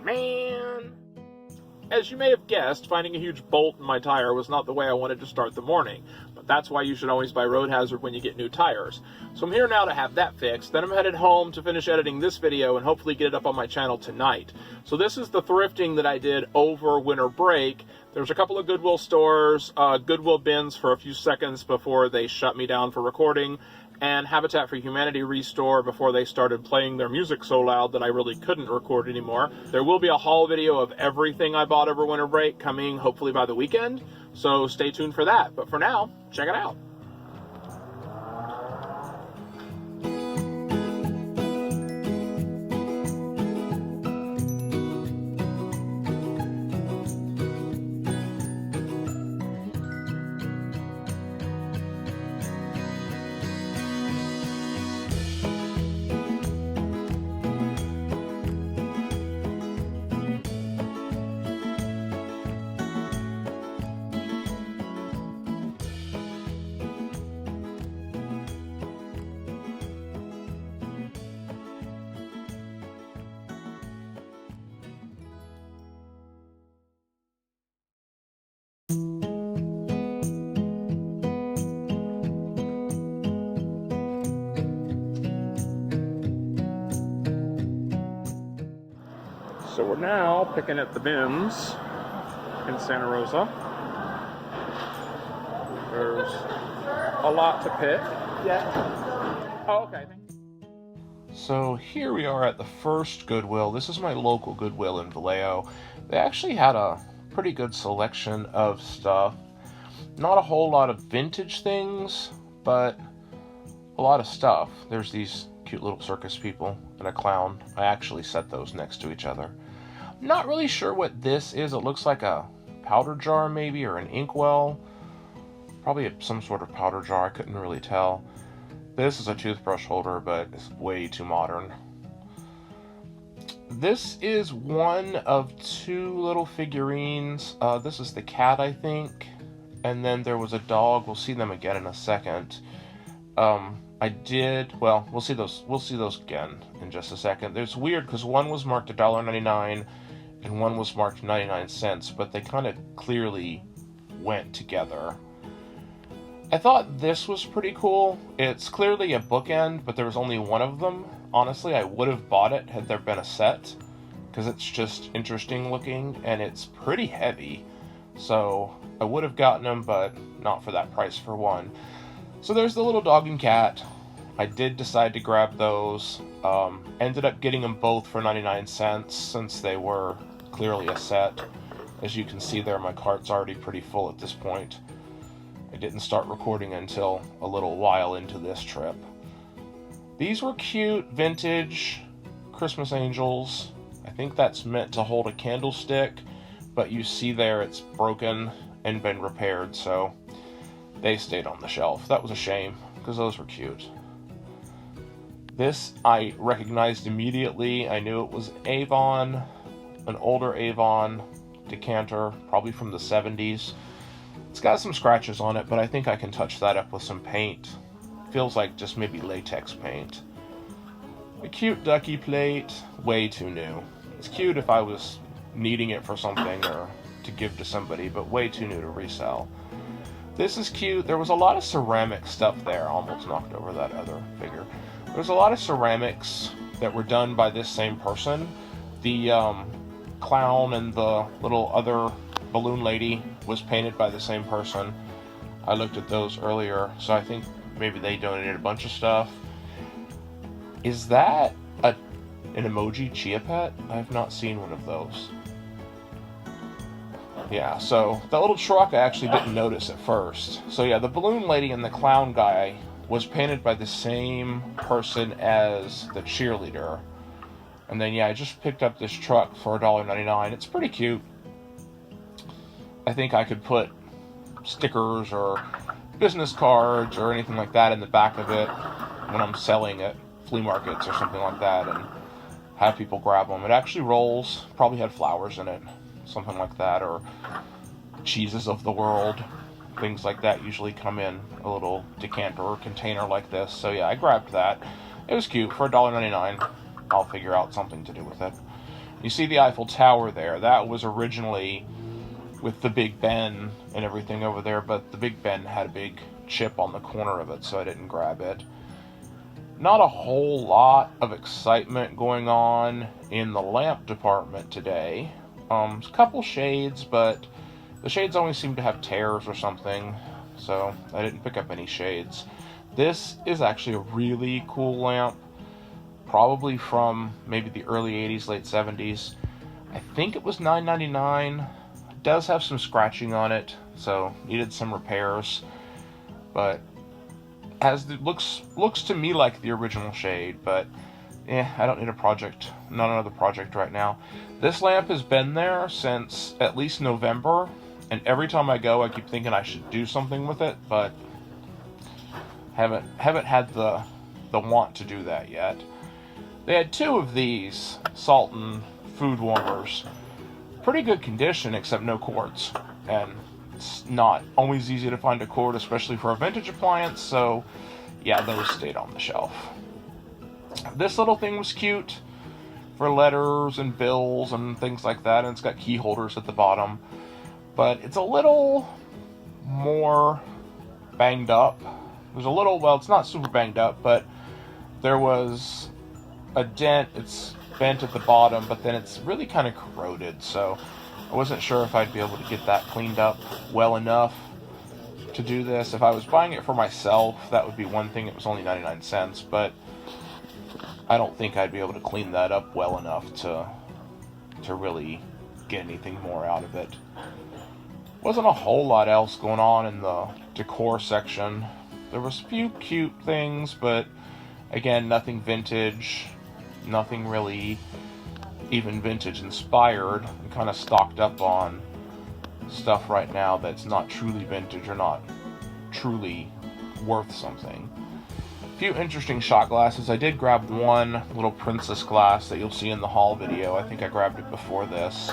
Man! As you may have guessed, finding a huge bolt in my tire was not the way I wanted to start the morning, but that's why you should always buy Road Hazard when you get new tires. So I'm here now to have that fixed, then I'm headed home to finish editing this video and hopefully get it up on my channel tonight. So this is the thrifting that I did over winter break. There's a couple of Goodwill stores, Goodwill bins for a few seconds before they shut me down for recording, and Habitat for Humanity Restore before they started playing their music so loud that I really couldn't record anymore. There will be a haul video of everything I bought over winter break coming hopefully by the weekend, so stay tuned for that. But for now, check it out. So we're now picking at the bins in Santa Rosa. There's a lot to pick. Yeah. Oh, okay. So here we are at the first Goodwill. This is my local Goodwill in Vallejo. They actually had a pretty good selection of stuff. Not a whole lot of vintage things, but a lot of stuff. There's these cute little circus people and a clown. I actually set those next to each other. Not really sure what this is. It looks like a powder jar maybe, or an inkwell. Probably some sort of powder jar, I couldn't really tell. This is a toothbrush holder, but it's way too modern. This is one of two little figurines. This is the cat, I think. And then there was a dog. We'll see them again in a second. We'll see those again in just a second. It's weird because one was marked $1.99 and one was marked 99 cents, but they kind of clearly went together. I thought this was pretty cool. It's clearly a bookend, but there was only one of them. Honestly, I would have bought it had there been a set, because it's just interesting looking and it's pretty heavy. So I would have gotten them, but not for that price for one. So there's the little dog and cat. I did decide to grab those. Ended up getting them both for 99 cents since they were clearly a set. As you can see there, my cart's already pretty full at this point. I didn't start recording until a little while into this trip. These were cute, vintage Christmas angels. I think that's meant to hold a candlestick, but you see there it's broken and been repaired, so they stayed on the shelf. That was a shame, because those were cute. This I recognized immediately. I knew it was Avon, an older Avon decanter, probably from the 70s. It's got some scratches on it, but I think I can touch that up with some paint. Feels like just maybe latex paint. A cute ducky plate, way too new. It's cute if I was needing it for something or to give to somebody, but way too new to resell. This is cute. There was a lot of ceramic stuff there. Almost knocked over that other figure. There's a lot of ceramics that were done by this same person. The clown and the little other balloon lady was painted by the same person. I looked at those earlier, so I think maybe they donated a bunch of stuff. Is that an emoji chia pet? I have not seen one of those. Yeah, so the little truck I actually didn't notice at first. So yeah, the balloon lady and the clown guy was painted by the same person as the cheerleader. And then yeah, I just picked up this truck for $1.99. It's pretty cute. I think I could put stickers or business cards or anything like that in the back of it when I'm selling at flea markets or something like that and have people grab them. It actually rolls, probably had flowers in it, something like that, or cheeses of the world, things like that usually come in a little decanter or container like this. So yeah, I grabbed that. It was cute for $1.99. I'll figure out something to do with it. You see the Eiffel Tower there. That was originally with the Big Ben and everything over there, but the Big Ben had a big chip on the corner of it, so I didn't grab it. Not a whole lot of excitement going on in the lamp department today. A couple shades, but the shades always seem to have tears or something, so I didn't pick up any shades. This is actually a really cool lamp, probably from maybe the early 80s, late 70s. I think it was $9.99. It does have some scratching on it, so needed some repairs, but looks to me like the original shade, but I don't need not another project right now. This lamp has been there since at least November, and every time I go I keep thinking I should do something with it, but haven't had the want to do that yet. They had two of these Salton food warmers. Pretty good condition, except no cords, and it's not always easy to find a cord, especially for a vintage appliance, so yeah, those stayed on the shelf. This little thing was cute for letters and bills and things like that, and it's got key holders at the bottom, but it's a little more banged up. There's a little, well, it's not super banged up, but there was a dent. It's bent at the bottom, but then it's really kind of corroded, so I wasn't sure if I'd be able to get that cleaned up well enough to do this. If I was buying it for myself, that would be one thing. It was only 99 cents, but I don't think I'd be able to clean that up well enough to really get anything more out of it. Wasn't a whole lot else going on in the decor section. There was a few cute things, but again, nothing vintage, nothing really even vintage inspired. I'm kind of stocked up on stuff right now that's not truly vintage or not truly worth something. A few interesting shot glasses. I did grab one little princess glass that you'll see in the haul video. I think I grabbed it before this.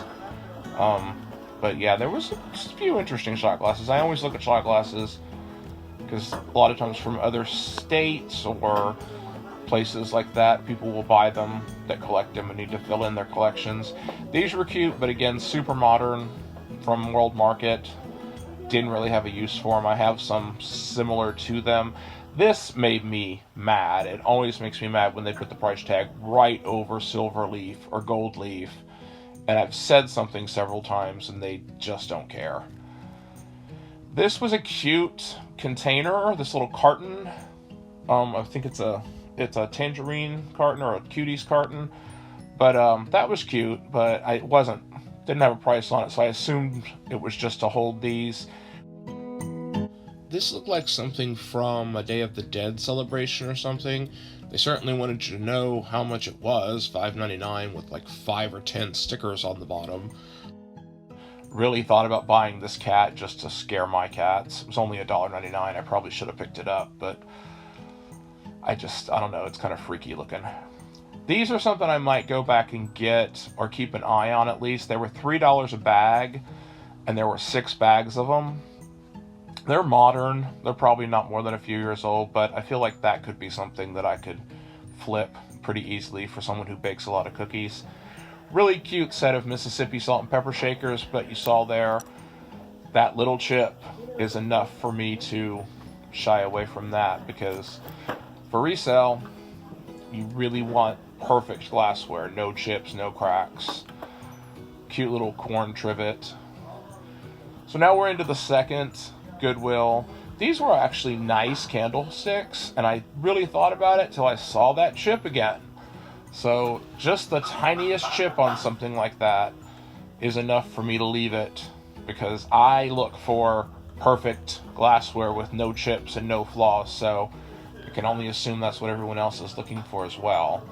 But yeah, there was just a few interesting shot glasses. I always look at shot glasses because a lot of times from other states or places like that, people will buy them that collect them and need to fill in their collections. These were cute, but again, super modern from World Market. Didn't really have a use for them. I have some similar to them. This made me mad. It always makes me mad when they put the price tag right over silver leaf or gold leaf. And I've said something several times and they just don't care. This was a cute container, this little carton. I think it's a tangerine carton or a cuties carton. But that was cute, but didn't have a price on it, so I assumed it was just to hold these. This looked like something from a Day of the Dead celebration or something. They certainly wanted you to know how much it was, $5.99 with like 5 or 10 stickers on the bottom. Really thought about buying this cat just to scare my cats. It was only $1.99. I probably should have picked it up, but I don't know, it's kind of freaky looking. These are something I might go back and get or keep an eye on at least. They were $3 a bag, and there were 6 bags of them. They're modern. They're probably not more than a few years old, but I feel like that could be something that I could flip pretty easily for someone who bakes a lot of cookies. Really cute set of Mississippi salt and pepper shakers, but you saw there, that little chip is enough for me to shy away from that, because for resale, you really want perfect glassware. No chips, no cracks. Cute little corn trivet. So now we're into the second Goodwill. These were actually nice candlesticks, and I really thought about it till I saw that chip again. So just the tiniest chip on something like that is enough for me to leave it, because I look for perfect glassware with no chips and no flaws, so I can only assume that's what everyone else is looking for as well.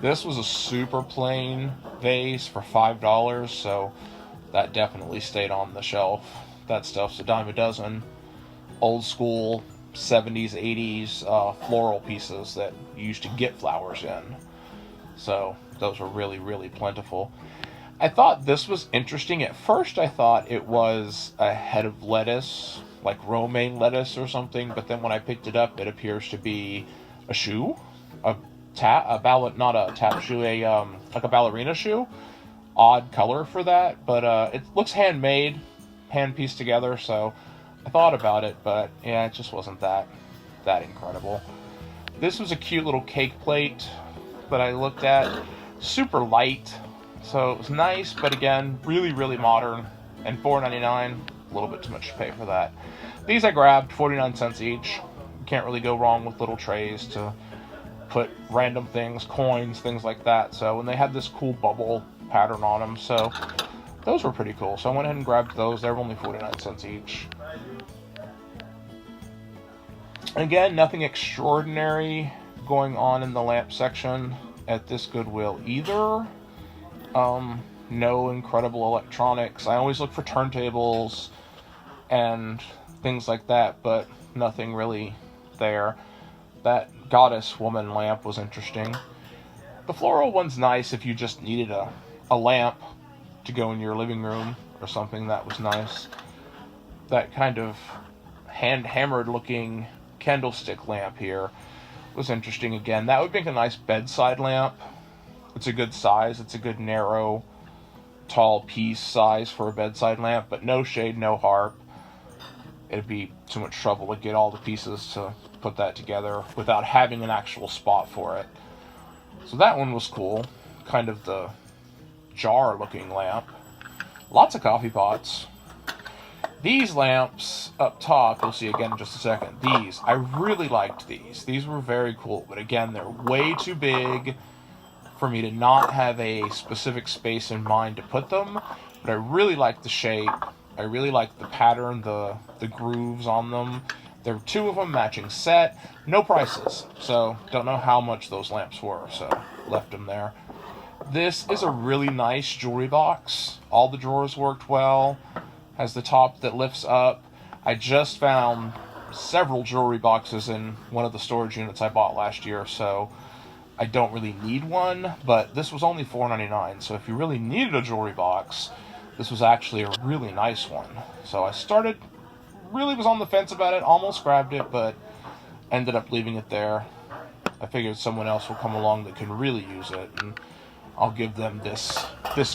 This was a super plain vase for $5, so that definitely stayed on the shelf. That stuff's a dime a dozen. Old school 70s, 80s floral pieces that you used to get flowers in. So those were really, really plentiful. I thought this was interesting. At first I thought it was a head of lettuce, like romaine lettuce or something, but then when I picked it up, it appears to be a shoe, like a ballerina shoe. odd color for that, but it looks handmade, hand pieced together, so I thought about it, but yeah, it just wasn't that incredible. This was a cute little cake plate that I looked at, super light, so it was nice, but again, really, really modern, and $4.99, a little bit too much to pay for that. These I grabbed, 49 cents each. Can't really go wrong with little trays to put random things, coins, things like that. So, and they had this cool bubble pattern on them, so those were pretty cool. So I went ahead and grabbed those. They were only 49 cents each. Again, nothing extraordinary going on in the lamp section at this Goodwill either. No incredible electronics. I always look for turntables and things like that, but nothing really there. That goddess woman lamp was interesting. The floral one's nice if you just needed a lamp to go in your living room or something. That was nice. That kind of hand-hammered looking candlestick lamp here was interesting again. That would make a nice bedside lamp. It's a good size. It's a good narrow, tall piece size for a bedside lamp, but no shade, no harp. It'd be too much trouble to get all the pieces to put that together without having an actual spot for it. So that one was cool. Kind of the jar looking lamp. Lots of coffee pots. These lamps up top, you'll see again in just a second. These, I really liked these. These were very cool, but again, they're way too big for me to not have a specific space in mind to put them. But I really like the shape. I really like the pattern, the grooves on them. There were two of them, matching set. No prices, so don't know how much those lamps were, so left them there. This is a really nice jewelry box. All the drawers worked well. Has the top that lifts up. I just found several jewelry boxes in one of the storage units I bought last year, so I don't really need one, but this was only $4.99, so if you really needed a jewelry box, this was actually a really nice one. So I really was on the fence about it, almost grabbed it, but ended up leaving it there. I figured someone else will come along that can really use it, and I'll give them this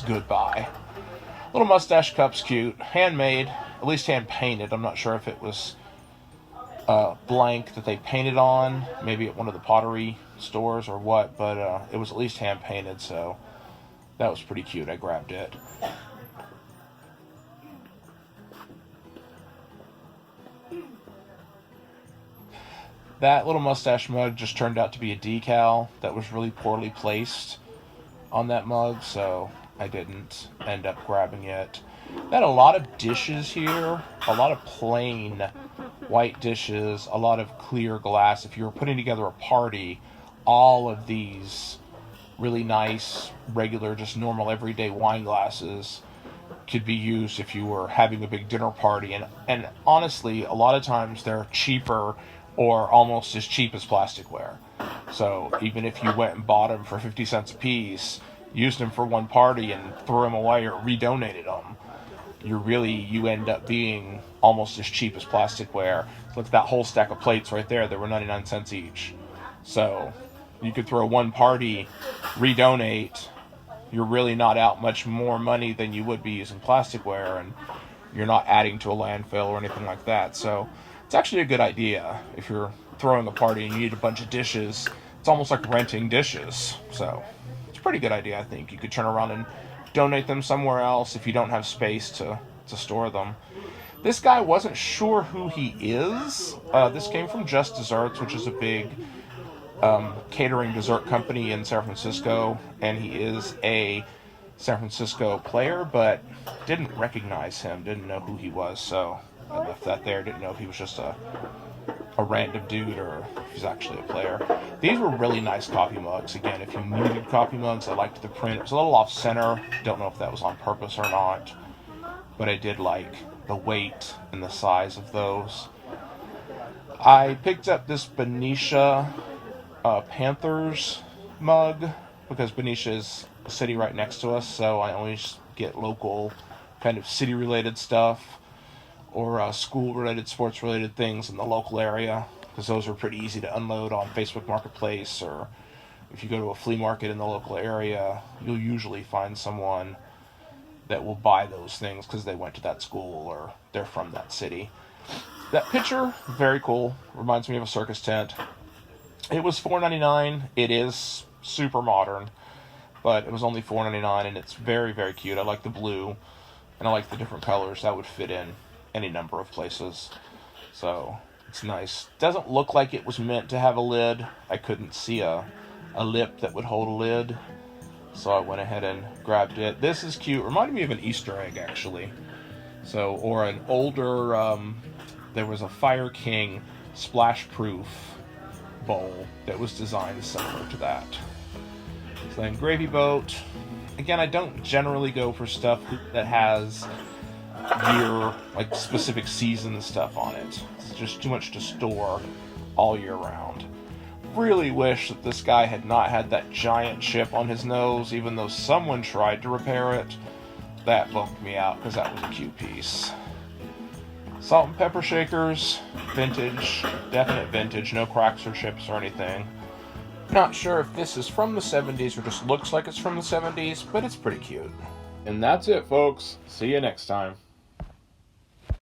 goodbye. Little mustache cup's cute, handmade, at least hand painted. I'm not sure if it was blank that they painted on, maybe at one of the pottery stores or what, but it was at least hand painted, so that was pretty cute. I grabbed it. That little mustache mug just turned out to be a decal that was really poorly placed on that mug, so I didn't end up grabbing it. They had a lot of dishes here, a lot of plain white dishes, a lot of clear glass. If you were putting together a party, all of these really nice, regular, just normal, everyday wine glasses could be used if you were having a big dinner party. And honestly, a lot of times they're cheaper or almost as cheap as plasticware. So even if you went and bought them for 50 cents a piece, used them for one party and threw them away or redonated them, you end up being almost as cheap as plasticware. Look at that whole stack of plates right there. They were 99 cents each. So you could throw one party, redonate. You're really not out much more money than you would be using plasticware, and you're not adding to a landfill or anything like that. So it's actually a good idea if you're throwing a party and you need a bunch of dishes. It's almost like renting dishes. So it's a pretty good idea, I think. You could turn around and donate them somewhere else if you don't have space to store them. This guy, wasn't sure who he is. This came from Just Desserts, which is a big catering dessert company in San Francisco, and he is a San Francisco player, but didn't recognize him, didn't know who he was, so I left that there. Didn't know if he was just a random dude or if he's actually a player. These were really nice coffee mugs. Again, if you needed coffee mugs, I liked the print. It was a little off center. Don't know if that was on purpose or not, but I did like the weight and the size of those. I picked up this Benicia Panthers mug because Benicia is a city right next to us, so I always get local kind of city-related stuff or school-related, sports-related things in the local area, because those are pretty easy to unload on Facebook Marketplace, or if you go to a flea market in the local area, you'll usually find someone that will buy those things because they went to that school or they're from that city. That picture, very cool. Reminds me of a circus tent. It was $4.99. It is super modern, but it was only $4.99, and it's very, very cute. I like the blue, and I like the different colors. That would fit in any number of places. So it's nice. Doesn't look like it was meant to have a lid. I couldn't see a lip that would hold a lid, so I went ahead and grabbed it. This is cute. Reminded me of an Easter egg, actually. So, or an older, there was a Fire King splash-proof bowl that was designed similar to that. So then Gravy Boat. Again, I don't generally go for stuff that has year, like specific season stuff on it. It's just too much to store all year round. Really wish that this guy had not had that giant chip on his nose, even though someone tried to repair it. That bummed me out because that was a cute piece. Salt and pepper shakers, vintage, definite vintage, no cracks or chips or anything. Not sure if this is from the 70s or just looks like it's from the 70s, but it's pretty cute. And that's it, folks. See you next time.